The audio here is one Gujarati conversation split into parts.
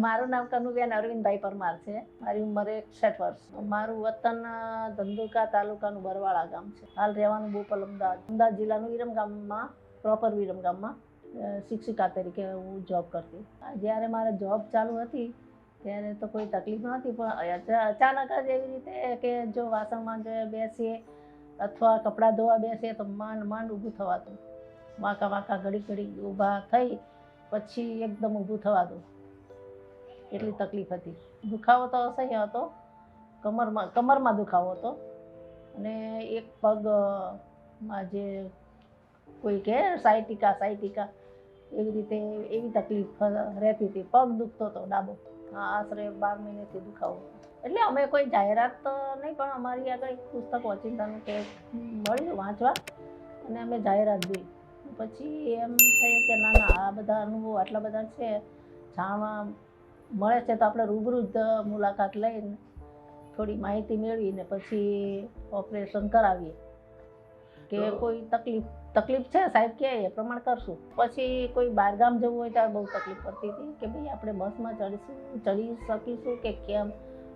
મારું નામ કનુબેન અરવિંદભાઈ પરમાર છે. મારી ઉંમર 61 વર્ષ. મારું વતન ધંધુકા તાલુકાનું બરવાળા ગામ છે. હાલ રહેવાનું બોપલ અમદાવાદ જિલ્લાનું વિરમગામમાં, પ્રોપર વિરમગામમાં શિક્ષિકા તરીકે હું જોબ કરતી. જ્યારે મારે જોબ ચાલુ હતી ત્યારે તો કોઈ તકલીફ નહોતી, પણ અચાનક જ એવી રીતે કે જો વાસણ માંજવા બેસીએ અથવા કપડાં ધોવા બેસીએ તો માંડ ઊભું થવાતું. વાંકા ઘડી ઊભા થઈ પછી એકદમ ઊભું થવાતું. એટલી તકલીફ હતી. દુખાવો તો અસહ્ય હતો. કમરમાં દુખાવો હતો અને એક પગમાં જે કોઈ કહે સાયટિકા એવી રીતે એવી તકલીફ રહેતી હતી. પગ દુખતો હતો ડાબો. આશરે 12 મહિનેથી દુખાવો. એટલે અમે કોઈ જાહેરાત તો નહીં, પણ અમારી આગળ એક પુસ્તક ઓચિંતાનું કે મળ્યું વાંચવા અને અમે જાહેરાત જોઈ. પછી એમ થયું કે ના આ બધા અનુભવો આટલા બધા છે, જાણવા મળે છે, તો આપણે રૂબરૂ જ મુલાકાત લઈને થોડી માહિતી મેળવીને પછી ઓપરેશન કરાવીએ કે કોઈ તકલીફ છે સાહેબ કે એ પ્રમાણે કરશું. પછી કોઈ બહારગામ જવું હોય ત્યારે બહુ તકલીફ પડતી હતી કે ભાઈ આપણે બસમાં ચડી શકીશું કે કેમ.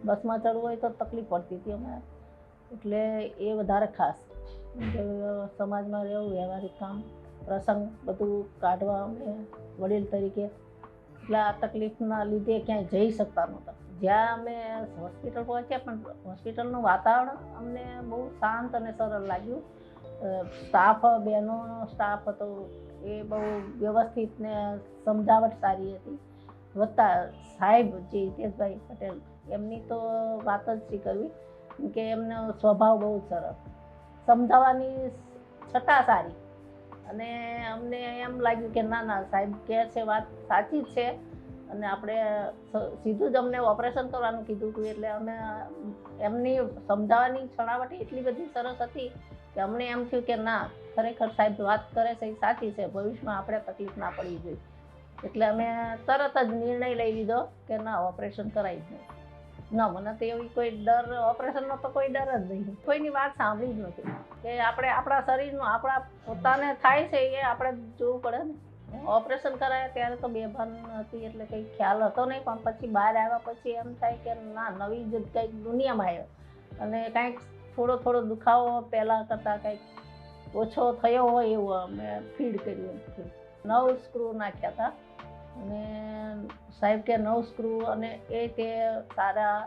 બસમાં ચડવું હોય તો તકલીફ પડતી હતી અમારે. એટલે એ વધારે ખાસ કે સમાજમાં રહેવું, વ્યવહારિક કામ પ્રસંગ બધું કાઢવા અમે વડીલ તરીકે. એટલે આ તકલીફના લીધે ક્યાંય જઈ શકતા નહોતા. જ્યાં અમે હોસ્પિટલ પહોંચ્યા પણ હોસ્પિટલનું વાતાવરણ અમને બહુ શાંત અને સરળ લાગ્યું. બહેનોનો સ્ટાફ હતો એ બહુ વ્યવસ્થિત ને સમજાવટ સારી હતી. વત્તા સાહેબ જે હિતેશભાઈ પટેલ, એમની તો વાત જ શી કરવી, કે એમનો સ્વભાવ બહુ સરળ, સમજાવવાની છટા સારી. અને અમને એમ લાગ્યું કે ના સાહેબ કહે છે વાત સાચી જ છે અને આપણે સીધું જ અમને ઓપરેશન કરવાનું કીધું હતું. એટલે અમે એમની સમજાવવાની છણાવટ એટલી બધી સરસ હતી કે અમને એમ થયું કે ના ખરેખર સાહેબ વાત કરે છે એ સાચી છે, ભવિષ્યમાં આપણે તકલીફ ના પડવી જોઈએ. એટલે અમે તરત જ નિર્ણય લઈ લીધો કે ના ઓપરેશન કરાવી જ નહીં. ના, મને તો એવી કોઈ ડર, ઓપરેશનનો તો કોઈ ડર જ નહીં. કોઈની વાત સાંભળી જ નથી કે આપણે આપણા શરીરનું આપણા પોતાને થાય છે એ આપણે જોવું પડે ને. ઓપરેશન કરાયા ત્યારે તો બેભાન હતી એટલે કંઈ ખ્યાલ હતો નહીં, પણ પછી બહાર આવ્યા પછી એમ થાય કે ના નવી જ કંઈક દુનિયામાં આવ્યો અને કંઈક થોડો દુખાવો પહેલાં કરતાં કંઈક ઓછો થયો હોય એવું અમે ફીલ કર્યું. 9 સ્ક્રૂ નાખ્યા હતા અને સાહેબ કે 9 સ્ક્રૂ અને તે સારા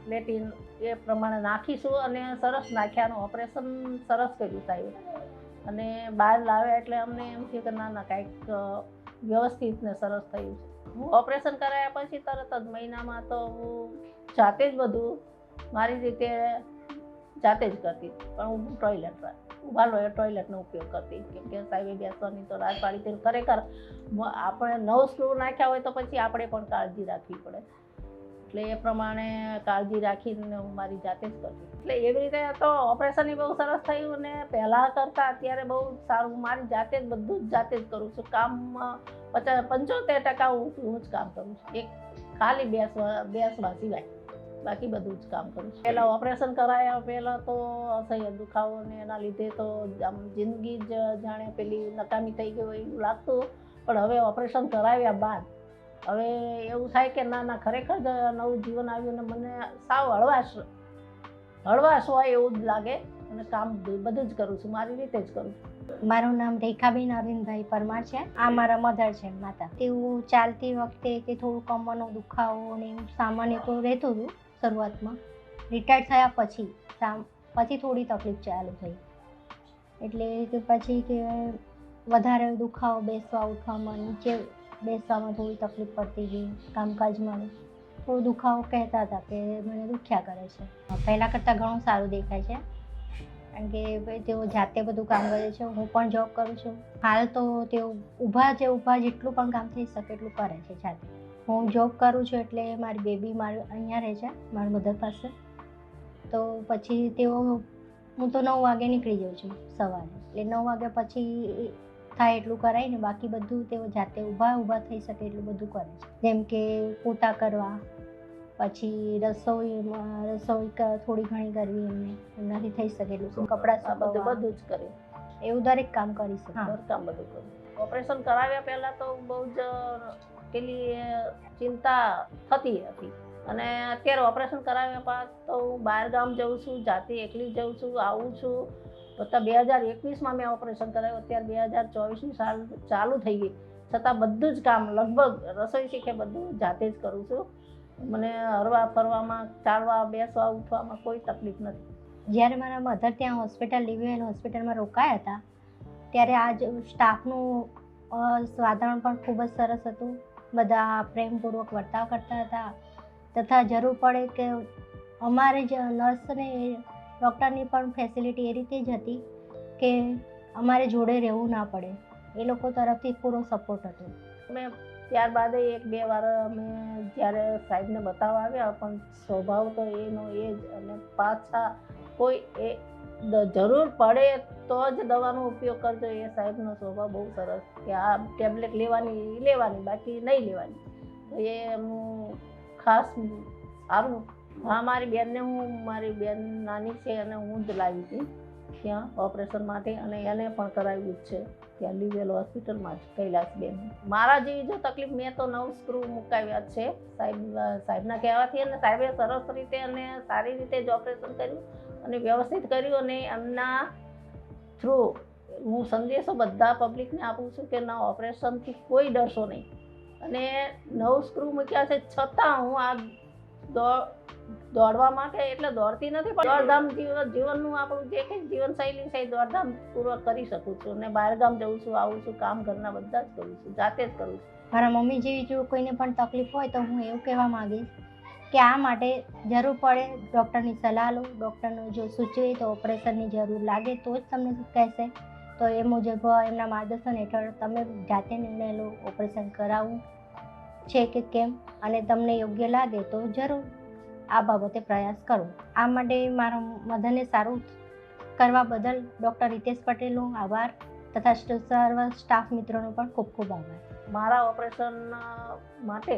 પ્લેટિન એ પ્રમાણે નાખીશું અને સરસ નાખ્યાનું ઓપરેશન સરસ કર્યું સાહેબ. અને બહાર લાવ્યા એટલે અમને એમ થયું કે ના કાંઈક વ્યવસ્થિત ને સરસ થયું છે. હું ઓપરેશન કરાયા પછી તરત જ મહિનામાં તો હું જાતે જ બધું મારી રીતે જાતે જ કરતી, પણ હું ઊભા ટોયલેટનો ઉપયોગ કરતી કેમ કે સાહેબે બેસવાની તો રાત પાડી હતી. ખરેખર આપણે 9 સ્ક્રૂ નાખ્યા હોય તો પછી આપણે પણ કાળજી રાખવી પડે. એટલે એ પ્રમાણે કાળજી રાખીને હું મારી જાતે જ કરતી. એટલે એવી રીતે તો ઓપરેશન બહુ સરસ થયું અને પહેલાં કરતાં અત્યારે બહુ સારું. મારી જાતે જ બધું જ જાતે જ કરું છું. કામમાં 75% હું જ કામ કરું છું. એક ખાલી બેસવા સિવાય બાકી બધું જ કામ કરું છું. પહેલાં ઓપરેશન કરાયા પહેલાં તો અસહ્ય દુખાવો ને એના લીધે તો આમ જિંદગી જ જાણે પેલી નકામી થઈ ગઈ હોય એવું લાગતું. પણ હવે ઓપરેશન કરાવ્યા બાદ હવે એવું થાય કે ના ખરેખર જ નવું જીવન આવ્યું ને મને સાવ હળવાશ હોય એવું જ લાગે અને કામ બધું જ કરું છું, મારી રીતે જ કરું છું. મારું નામ રેખાબેન અરવિંદભાઈ પરમાર છે. આ મારા મધર છે, માતા. તેવું ચાલતી વખતે કે થોડું કમરનો દુખાવો ને એવું સામાન્ય તો રહેતું હતું શરૂઆતમાં. રિટાયર્ડ થયા પછી થોડી તકલીફ ચાલુ થઈ. એટલે કે પછી કે વધારે દુખાવો, બેસવા ઉઠવામાં, નીચે બેસવામાં થોડી તકલીફ પડતી ગઈ. કામકાજમાં થોડો દુખાવો કહેતા હતા કે મને દુખ્યા કરે છે. પહેલાં કરતાં ઘણું સારું દેખાય છે કારણ કે તેઓ જાતે બધું કામ કરે છે. હું પણ જોબ કરું છું. હાલ તો તેઓ ઊભા જેટલું પણ કામ થઈ શકે એટલું કરે છે જાતે. હું જોબ કરું છું એટલે મારી બેબી મારી અહીંયા રહે છે મારી મધર પાસે. તો પછી હું તો 9 વાગે નીકળી જાઉં છું સવારે. એટલે 9 વાગ્યા પછી થાય એટલું કરાય ને બાકી બધું તેઓ જાતે ઊભા થઈ શકે એટલું બધું કરે છે. જેમ કે પોતા કરવા, પછી રસોઈ થોડી ઘણી કરવી, એમનાથી થઈ શકે એટલું. કપડાં બધું જ કરે એવું દરેક કામ કરી શકે. કામ બધું કરું. ઓપરેશન કરાવ્યા પહેલાં તો બહુ જ પેલી ચિંતા થતી હતી. અને અત્યારે ઓપરેશન કરાવ્યા બાદ તો હું બહાર ગામ જઉં છું, જાતે એકલી જઉં છું, આવું છું. તો 2021માં મેં ઓપરેશન કરાવ્યું, અત્યારે 2024ની સાલ ચાલુ થઈ ગઈ, છતાં બધું જ કામ લગભગ રસોઈ શીખે બધું જાતે જ કરું છું. મને હરવા ફરવામાં, ચાલવા, બેસવા, ઉઠવામાં કોઈ તકલીફ નથી. જ્યારે મારા મધર ત્યાં હોસ્પિટલ લિવિયન હોસ્પિટલમાં રોકાયા હતા ત્યારે આ સ્ટાફનું વાતાવરણ પણ ખૂબ જ સરસ હતું. બધા પ્રેમપૂર્વક વર્તાવ કરતા હતા તથા જરૂર પડે કે અમારે જ નર્સને ડૉક્ટરની પણ ફેસિલિટી એ રીતે જ હતી કે અમારે જોડે રહેવું ના પડે. એ લોકો તરફથી પૂરો સપોર્ટ હતો. મેં ત્યારબાદ 1-2 વાર અમે જ્યારે સાહેબને બતાવવા આવ્યા, પણ સ્વભાવ તો એનો એ જ. અને પાછા કોઈ જરૂર પડે તો જ દવાનો ઉપયોગ કરજો, એ સાહેબનો સ્વભાવ બહુ સરસ કે આ ટેબ્લેટ લેવાની બાકી નહીં લેવાની. તો એ એમનું ખાસ સારું. હા, મારી બેન નાની છે અને હું જ લાવી હતી ત્યાં ઓપરેશન માટે, અને એને પણ કરાવ્યું જ છે ત્યાં લિવેલ હોસ્પિટલમાં જ, કૈલાસબેન. મારા જેવી જો તકલીફ, મેં તો 9 સ્ક્રૂ મુકાવ્યા છે સાહેબના કહેવાથી, અને સાહેબે સરસ રીતે અને સારી રીતે જ ઓપરેશન કર્યું અને વ્યવસ્થિત કર્યું. અને એમના થ્રુ હું સંદેશો બધા પબ્લિકને આપું છું કે ના, ઓપરેશનથી કોઈ ડરશો નહીં. અને 9 સ્ક્રૂ મૂક્યા છે છતાં હું આ દોડવા માટે એટલે દોડતી નથી, પણ દોડધામ જીવનનું આપણું જે કંઈ જીવનશૈલી છે એ દોડધામ પૂર્વક કરી શકું છું. અને બહારગામ જઉં છું, આવું છું, કામ ઘરના બધા જ કરું છું, જાતે જ કરું છું. મારા મમ્મી જેવી જો કોઈને પણ તકલીફ હોય તો હું એવું કહેવા માંગીશ કે આ માટે જરૂર પડે ડૉક્ટરની સલાહ લો. ડૉક્ટરનું જો સૂચવે તો ઓપરેશનની જરૂર લાગે તો જ તમને કહેશે, તો એ મુજબ એમના માર્ગદર્શન હેઠળ તમે જાતે નિર્ણય લો ઓપરેશન કરાવવું છે કે કેમ, અને તમને યોગ્ય લાગે તો જરૂર આ બાબતે પ્રયાસ કરો. આ માટે મારા મધરને સારું કરવા બદલ ડૉક્ટર હિતેશ પટેલનો આભાર તથા સર્વ સ્ટાફ મિત્રોનો પણ ખૂબ ખૂબ આભાર. મારા ઓપરેશન માટે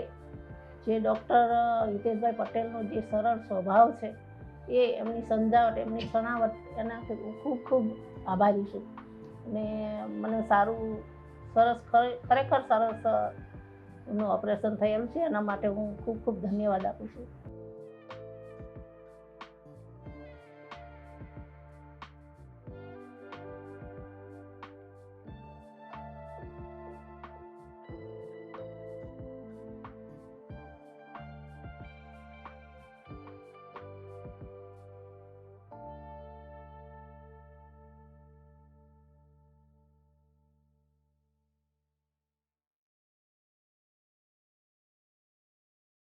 જે ડૉક્ટર હિતેશભાઈ પટેલનો જે સરળ સ્વભાવ છે, એ એમની સમજાવટ, એમની છણાવટ, એનાથી હું ખૂબ ખૂબ આભારી છું. અને મને સારું, સરસ, ખરેખર સરસ એમનું ઓપરેશન થયેલ છે. એના માટે હું ખૂબ ખૂબ ધન્યવાદ આપું છું.